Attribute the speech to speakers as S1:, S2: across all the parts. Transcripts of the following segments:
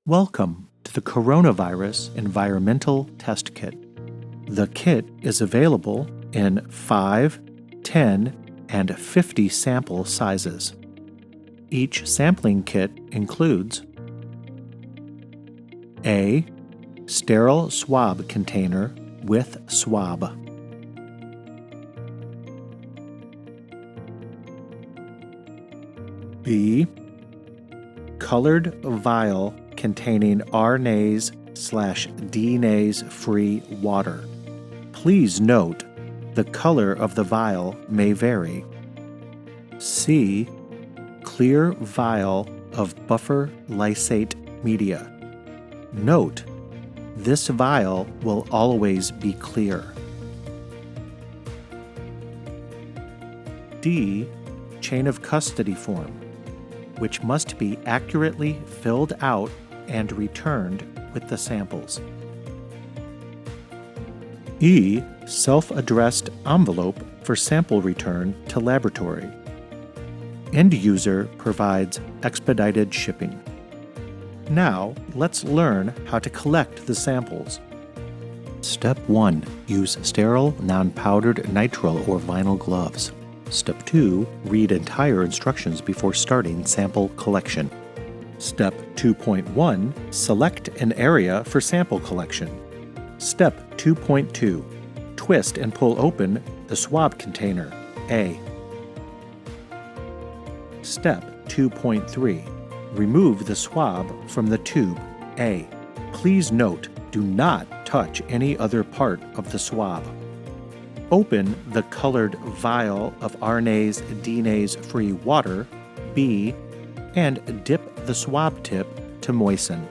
S1: Welcome to the Coronavirus Environmental Test Kit. The kit is available in 5, 10, and 50 sample sizes. Each sampling kit includes a sterile swab container with swab, B. Colored vial containing RNase/DNase free water. Please note, the color of the vial may vary. C. Clear vial of buffer lysate media. Note, this vial will always be clear. D. Chain of custody form, which must be accurately filled out and returned with the samples. E. Self-addressed envelope for sample return to laboratory. End user provides expedited shipping. Now, let's learn how to collect the samples. Step 1. Use sterile, non-powdered nitrile or vinyl gloves. Step 2. Read entire instructions before starting sample collection. Step 2.1. Select an area for sample collection. Step 2.2. Twist and pull open the swab container, A. Step 2.3. Remove the swab from the tube, A. Please note, do not touch any other part of the swab. Open the colored vial of RNase/DNase-free water, B, and dip the swab tip to moisten.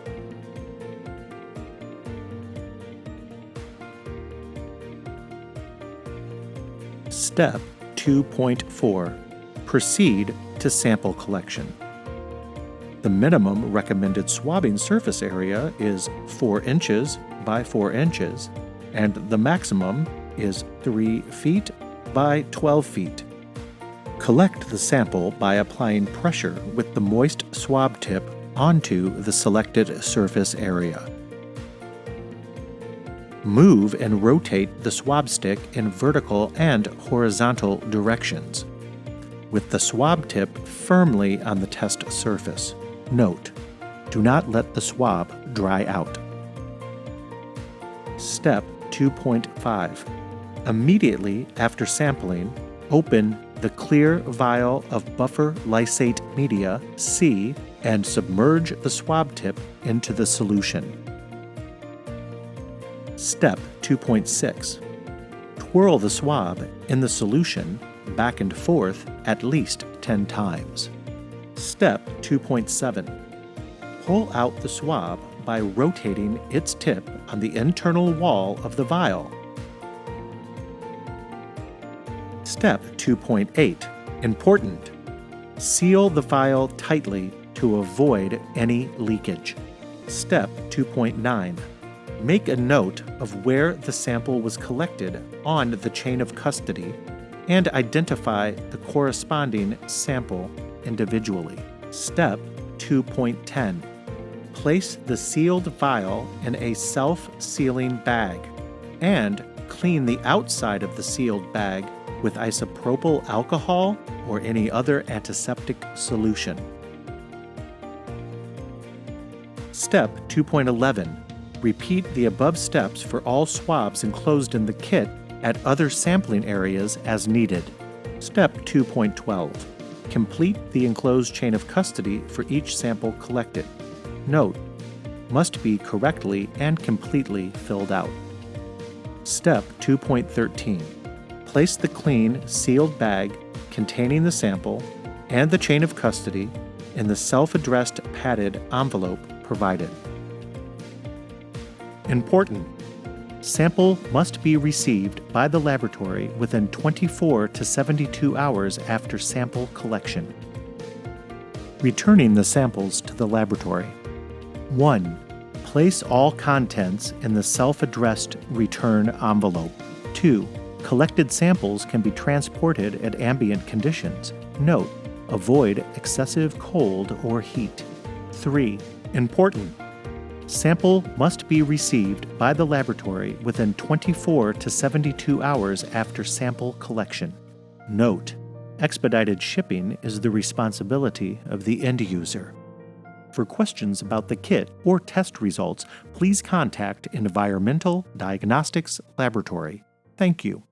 S1: Step 2.4. Proceed to sample collection. The minimum recommended swabbing surface area is 4 inches by 4 inches, and the maximum is 3 feet by 12 feet. Collect the sample by applying pressure with the moist swab tip onto the selected surface area. Move and rotate the swab stick in vertical and horizontal directions, with the swab tip firmly on the test surface. Note, do not let the swab dry out. Step 2.5. Immediately after sampling, open the clear vial of buffer lysate media, C, and submerge the swab tip into the solution. Step 2.6. Twirl the swab in the solution back and forth at least 10 times. Step 2.7. Pull out the swab by rotating its tip on the internal wall of the vial. Step 2.8. Important. Seal the vial tightly to avoid any leakage. Step 2.9. Make a note of where the sample was collected on the chain of custody and identify the corresponding sample individually. Step 2.10. Place the sealed vial in a self-sealing bag and clean the outside of the sealed bag with isopropyl alcohol or any other antiseptic solution. Step 2.11. Repeat the above steps for all swabs enclosed in the kit at other sampling areas as needed. Step 2.12. Complete the enclosed chain of custody for each sample collected. Note, must be correctly and completely filled out. Step 2.13. Place the clean, sealed bag containing the sample and the chain of custody in the self-addressed padded envelope provided. Important. Sample must be received by the laboratory within 24 to 72 hours after sample collection. Returning the samples to the laboratory. 1. Place all contents in the self-addressed return envelope. 2. Collected samples can be transported at ambient conditions. Note, avoid excessive cold or heat. 3. Important. Sample must be received by the laboratory within 24 to 72 hours after sample collection. Note: expedited shipping is the responsibility of the end user. For questions about the kit or test results, please contact Environmental Diagnostics Laboratory. Thank you.